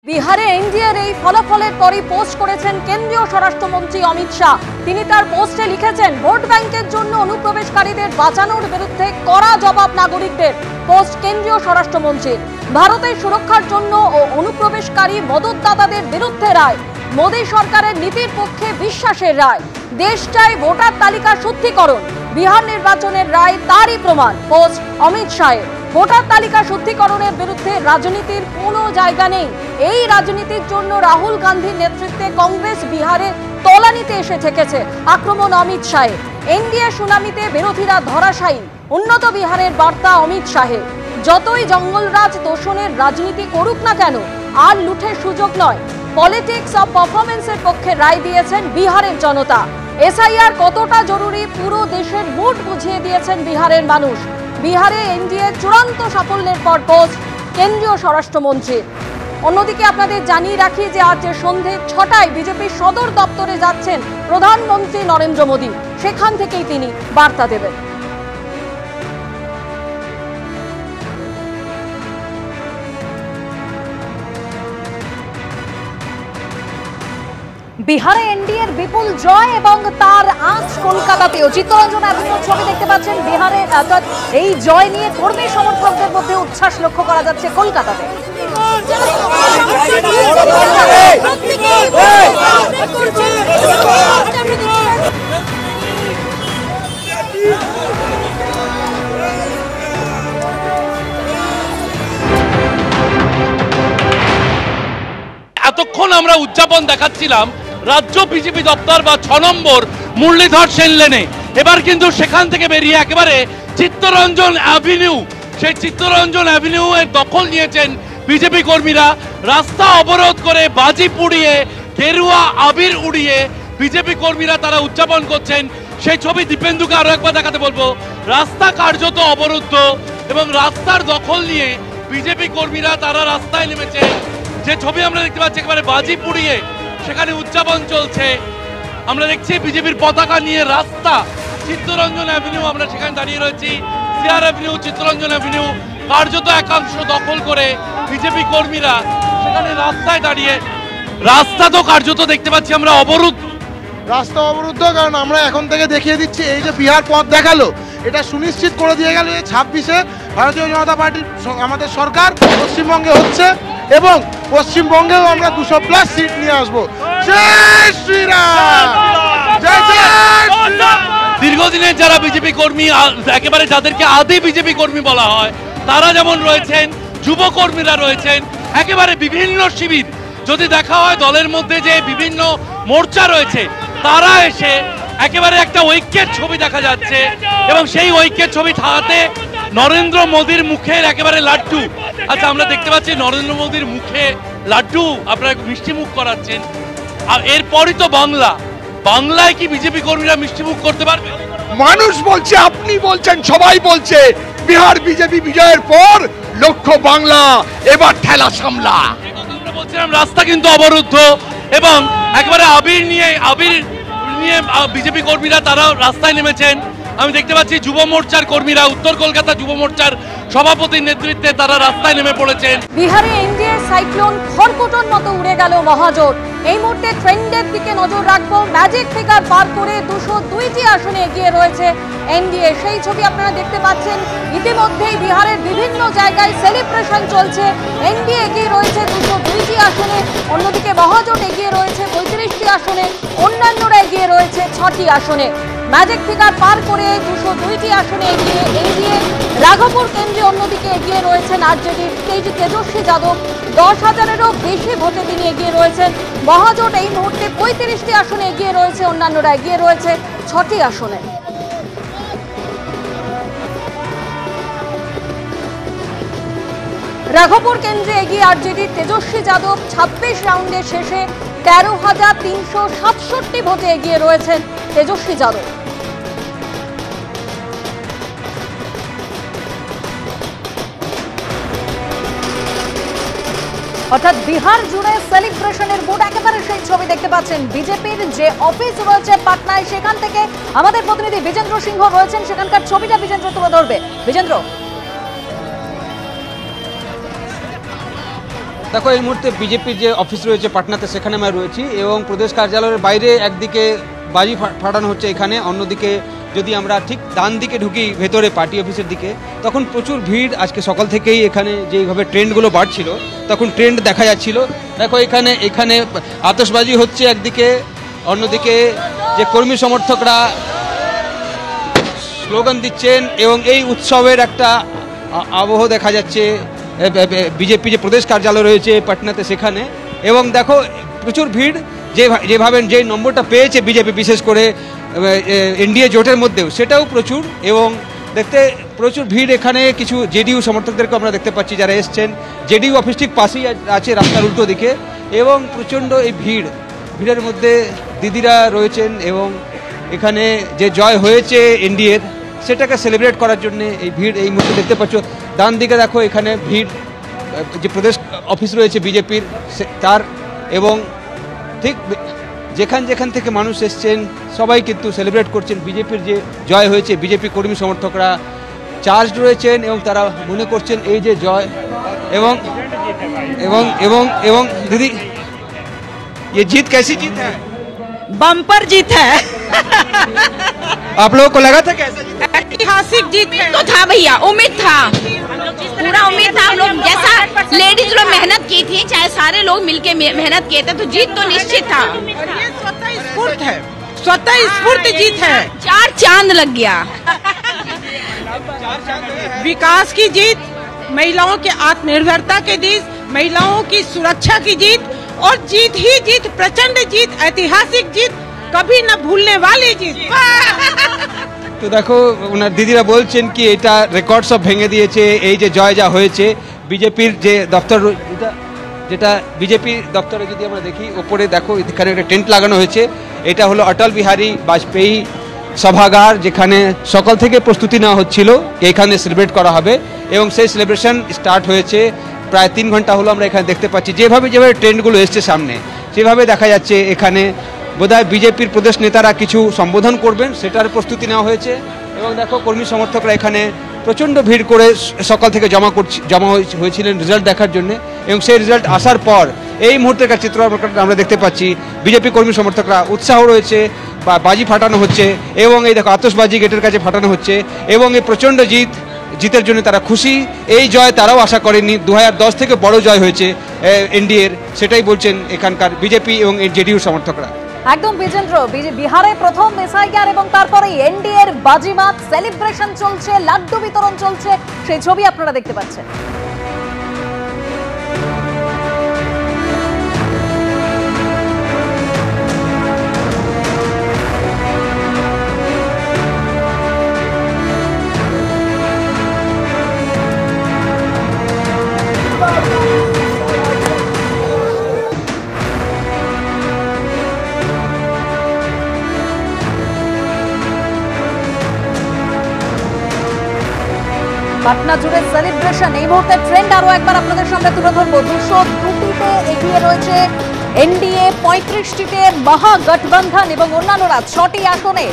বিহারে এনডিএর এই ফলাফলের পরই পোস্ট করেছেন কেন্দ্রীয় স্বরাষ্ট্রমন্ত্রী অমিত শাহ। তিনি তার পোস্টে লিখেছেন, ভোট ব্যাংকের জন্য অনুপ্রবেশকারীদের বাঁচানোর বিরুদ্ধে কড়া জবাব নাগরিকদের। পোস্ট কেন্দ্রীয় স্বরাষ্ট্রমন্ত্রীর। ভারতের সুরক্ষার জন্য ও অনুপ্রবেশকারী মদতদাতাদের বিরুদ্ধে রায়। মোদী সরকারের নীতির পক্ষে বিশ্বাসের রায়। দেশ চাই ভোটার তালিকা শুদ্ধিকরণ। বিহার নির্বাচনের রায় তারই প্রমাণ। পোস্ট অমিত শাহের। ভোটার তালিকা শুদ্ধিকরণের বিরুদ্ধে রাজনীতির কোনো জায়গা নেই। এই রাজনীতির জন্য রাহুল গান্ধীর নেতৃত্বে কংগ্রেস বিহারে তলানিতে এসে ঠেকেছে। আক্রমণ অমিত শাহের। এনডিএ সুনামিতে বিরোধীরা ধরাশায়ী। উন্নত বিহারের বার্তা অমিত শাহের। যতই জঙ্গলরাজ দোষণের রাজনীতি করুক না কেন, আর লুঠের সুযোগ নয়। পলিটিক্স অফ পারফরমেন্সের পক্ষে রায় দিয়েছেন বিহারের জনতা। এসআইআর কতটা জরুরি পুরো দেশের মুড বুঝিয়ে দিয়েছেন বিহারের মানুষ। বিহারে এনডিএ চূড়ান্ত সাফল্যের পর পোস্ট কেন্দ্রীয় স্বরাষ্ট্রমন্ত্রী। অন্যদিকে আপনাদের জানিয়ে রাখি যে আজ সন্ধ্যে 6টায় বিজেপির সদর দপ্তরে যাচ্ছেন প্রধানমন্ত্রী নরেন্দ্র মোদী। সেখান থেকেই তিনি বার্তা দেবেন। বিহারে এনডিএর বিপুল জয় এবং তার আঁচ কলকাতাতেও। চিত্তরঞ্জন অ্যাভিনিউর ছবি দেখতে পাচ্ছেন বিহারে। অর্থাৎ এই জয় নিয়ে কর্মী সমর্থকদের মধ্যে উচ্ছ্বাস লক্ষ্য করা যাচ্ছে কলকাতাতে। এতক্ষণ আমরা উদযাপন দেখাচ্ছিলাম রাজ্য বিজেপি দপ্তর বা 6 নম্বর মুরলীধর সেন লেনে। এবার কিন্তু সেখান থেকে বেরিয়ে একেবারে চিত্তরঞ্জন অ্যাভিনিউ, সেই চিত্তরঞ্জন অ্যাভিনিউ এর দখল নিয়েছেন বিজেপি কর্মীরা। রাস্তা অবরোধ করে বাজি পুড়িয়ে গেরুয়া আবির উড়িয়ে বিজেপি কর্মীরা তারা উদযাপন করছেন। সেই ছবি দীপেন্দুকে আরো একবার দেখাতে বলবো। রাস্তা কার্যত অবরুদ্ধ এবং রাস্তার দখল নিয়ে বিজেপি কর্মীরা তারা রাস্তায় নেমেছে। যে ছবি আমরা দেখতে পাচ্ছি একেবারে বাজি পুড়িয়ে সেখানে উদযাপন চলছে। আমরা দেখছি বিজেপির পতাকা নিয়ে রাস্তা চিত্তরঞ্জন অ্যাভিনিউ, আমরা সেখানে দাঁড়িয়ে রয়েছি। সিআর অ্যাভিনিউ, চিত্তরঞ্জন অ্যাভিনিউ কার্যত একাংশ দখল করে বিজেপি কর্মীরা সেখানে রাস্তায় দাঁড়িয়ে। রাস্তা তো কার্যত দেখতে পাচ্ছি আমরা অবরুদ্ধ। রাস্তা অবরুদ্ধ, কারণ আমরা এখন থেকে দেখিয়ে দিচ্ছি এই যে বিহার পথ দেখালো, এটা সুনিশ্চিত করে দিয়ে গেল যে 26-এ ভারতীয় জনতা পার্টির আমাদের সরকার পশ্চিমবঙ্গে হচ্ছে এবং পশ্চিমবঙ্গেও আমরা 200+ সিট নিয়ে আসবো। জয় শ্রীরাম, জয় শ্রীরাম। দীর্ঘদিনের যারা বিজেপি কর্মী, একেবারে যাদেরকে আদি বিজেপি কর্মী বলা হয়, তারা যেমন রয়েছেন, যুব কর্মীরা রয়েছেন, একেবারে বিভিন্ন শিবির। যদি দেখা হয় দলের মধ্যে যে বিভিন্ন মোর্চা রয়েছে, তারা এসে একেবারে একটা ঐক্যের ছবি দেখা যাচ্ছে এবং সেই ঐক্যের ছবি থাকাতে নরেন্দ্র মোদীর মুখের একেবারে লাড্ডু। আচ্ছা, আমরা দেখতে পাচ্ছি নরেন্দ্র মোদীর মুখে লাড্ডু, আপনারা মিষ্টি মুখ করাচ্ছেন। আর এরপরই তো বাংলায় কি বিজেপি কর্মীরা মিষ্টি মুখ করতে পারবে? মানুষ বলছে, আপনি বলছেন, সবাই বলছে বিহার বিজেপি বিজয়ের পর লক্ষ্য বাংলা, এবার ঠেলা সামলা। আমরা বলছিলাম রাস্তা কিন্তু অবরুদ্ধ এবং একেবারে আবির নিয়ে বিজেপি কর্মীরা তারা রাস্তায় নেমেছেন। আমি দেখতে পাচ্ছি যুব মোর্চার কর্মীরা, উত্তর কলকাতা যুব মোর্চার সভাপতির নেতৃত্বে তারা রাস্তায় নেমে পড়েছেন। বিহারে এনডিএ সাইক্লোন খড়কুটোর মতো উড়ে গেল মহাজোট। এই মুহূর্তে ট্রেন্ডের দিকে নজর রাখবো। ম্যাজিক ফিগার পার করে 202টি আসনে এগিয়ে রয়েছে এনডিএ। সেই ছবি আপনারা দেখতে পাচ্ছেন। ইতিমধ্যেই বিহারের বিভিন্ন জায়গায় সেলিব্রেশন চলছে। এনডিএ এগিয়ে রয়েছে 202টি আসনে, অন্যদিকে মহাজোট এগিয়ে রয়েছে 35টি আসনে, অন্যান্যরা এগিয়ে রয়েছে 6টি আসনে। ম্যাজিক ফিগার পার করে 202টি আসনে এগিয়ে রাঘবপুর কেন্দ্রে অন্যদিকে এগিয়ে রয়েছেন আরজেডির তেজস্বী যাদব। 10,000-এরও বেশি ভোটে তিনি এগিয়ে রয়েছেন। মহাজোট এই মুহূর্তে 35টি আসনে এগিয়ে রয়েছে, অন্যান্যরা এগিয়ে রয়েছে 6টি আসনে। রাঘবপুর কেন্দ্রে এগিয়ে আরজেডির তেজস্বী যাদব। 26 রাউন্ডের শেষে 13,367 ভোটে এগিয়ে রয়েছেন তেজস্বী যাদব। অর্থাৎ বিহার জুড়ে সেলিব্রেশনের মুড একেবারে সেই ছবি দেখতে পাচ্ছেন। বিজেপির যে অফিস রয়েছে পাটনায়, সেখান থেকে আমাদের প্রতিনিধি বিজেন্দ্র সিংহ রয়েছেন, সেখানকার ছবিটা বিজেন্দ্র তুলে ধরবে। বিজেন্দ্র। দেখো এই মুহূর্তে বিজেপির যে অফিস রয়েছে পাটনাতে সেখানে আমরা রয়েছি এবং প্রদেশ কার্যালয়ের বাইরে একদিকে বাজি ফাটানো হচ্ছে এখানে, অন্যদিকে যদি আমরা ঠিক ডান দিকে ঢুকি ভেতরে পার্টি অফিসের দিকে তখন প্রচুর ভিড়। আজকে সকাল থেকেই এখানে যেইভাবে ট্রেন্ডগুলো বাড়ছিল তখন ট্রেন্ড দেখা যাচ্ছিল। দেখো এখানে এখানে আতশবাজি হচ্ছে একদিকে, অন্যদিকে যে কর্মী সমর্থকরা স্লোগান দিচ্ছেন এবং এই উৎসবের একটা আবহ দেখা যাচ্ছে বিজেপি যে প্রদেশ কার্যালয় রয়েছে পাটনাতে সেখানে। এবং দেখো প্রচুর ভিড়, যেভাবে যে নম্বরটা পেয়েছে বিজেপি বিশেষ করে এনডিএ জোটের মধ্যেও সেটাও প্রচুর, এবং দেখতে প্রচুর ভিড়। এখানে কিছু জেডিইউ সমর্থকদেরকে আমরা দেখতে পাচ্ছি যারা এসছেন, জেডিইউ অফিস ঠিক পাশেই আছে রাস্তার উল্টো দিকে, এবং প্রচণ্ড এই ভিড়ের মধ্যে দিদিরা রয়েছেন এবং এখানে যে জয় হয়েছে এনডিএর সেটাকে সেলিব্রেট করার জন্য এই ভিড় এই মুহূর্তে দেখতে পাচ্ছ। ডান দিকে দেখো এখানে ভিড় যে প্রদেশ অফিস রয়েছে বিজেপির তার, এবং ঠিক যেখান থেকে মানুষ এসছেন সবাই কিন্তু সেলিব্রেট করছেন বিজেপির যে জয় হয়েছে। বিজেপি কর্মী সমর্থকরা চার্জ রয়েছেন এবং তারা মনে করছেন এই যে জয়, এবং এবং এবং এবং দিদি ये जीत कैसी जीत है? बम्पर जीत है। आप लोगों को लगा था कैसा जीत? ऐतिहासिक जीत है। तो था भैया, उम्मीद था, पूरा उम्मीद था। हम लोग जैसा लेडीज लोग मेहनत की थी, चाहे सारे लोग मिलके मेहनत किए थे, तो जीत तो निश्चित था। और ये स्वतः स्फूर्त है, स्वतः स्फूर्त जीत है। 4 चांद लग गया। विकास की जीत, महिलाओं के आत्मनिर्भरता की जीत, महिलाओं की सुरक्षा की जीत, और जीत ही जीत, प्रचंड जीत, ऐतिहासिक जीत, कभी न भूलने वाली जीत। তো দেখো ওনার দিদিরা বলছেন কি এটা রেকর্ড সব ভেঙে দিয়েছে এই যে জয় যা হয়েছে। বিজেপির যে দপ্তর যেটা বিজেপি দপ্তরে যদি আমরা দেখি ওপরে দেখো এখানে একটা টেন্ট লাগানো হয়েছে, এটা হলো অটল বিহারী বাজপেয়ী সভাগার, যেখানে সকাল থেকে প্রস্তুতি নেওয়া হচ্ছিল এখানে সেলিব্রেট করা হবে, এবং সেই সেলিব্রেশন স্টার্ট হয়েছে প্রায় 3 ঘন্টা হলো। আমরা এখানে দেখতে পাচ্ছি যেভাবে ট্রেন্ডগুলো এসছে সামনে সেভাবে দেখা যাচ্ছে এখানে বোধহয় বিজেপির প্রদেশ নেতারা কিছু সম্বোধন করবেন সেটার প্রস্তুতি নেওয়া হয়েছে। এবং দেখো কর্মী সমর্থকরা এখানে প্রচণ্ড ভিড় করে সকাল থেকে জমা হয়েছিলেন রেজাল্ট দেখার জন্য, এবং সেই রেজাল্ট আসার পর এই মুহূর্তের চিত্র আমরা দেখতে পাচ্ছি বিজেপি কর্মী সমর্থকরা উৎসাহ রয়েছে, বাজি ফাটানো হচ্ছে, এবং এই দেখো আতশবাজি গেটের কাছে ফাটানো হচ্ছে, এবং এই প্রচণ্ড জিতের জন্য তারা খুশি। এই জয় তারাও আশা করেননি, 2010 থেকে বড় জয় হয়েছে এনডিএর, সেটাই বলছেন এখানকার বিজেপি এবং জেডিইউ সমর্থকরা। একদম বিজেন্দ্র, বিহারে প্রথম এসআইআর এবং তারপরে এনডিএর বাজিমাত, সেলিব্রেশন চলছে, লাড্ডু বিতরণ চলছে, সেই ছবি আপনারা দেখতে পাচ্ছেন। পাটনা জুড়ে সেলিব্রেশন, এই মুহূর্তে ট্রেন্ড আরো একবার আপনাদের সামনে তুলে ধরবো। 202টিতে এগিয়ে রয়েছে এনডিএ, 35টিতে মহাগঠবন্ধন এবং অন্যান্যরা 6টি আসনে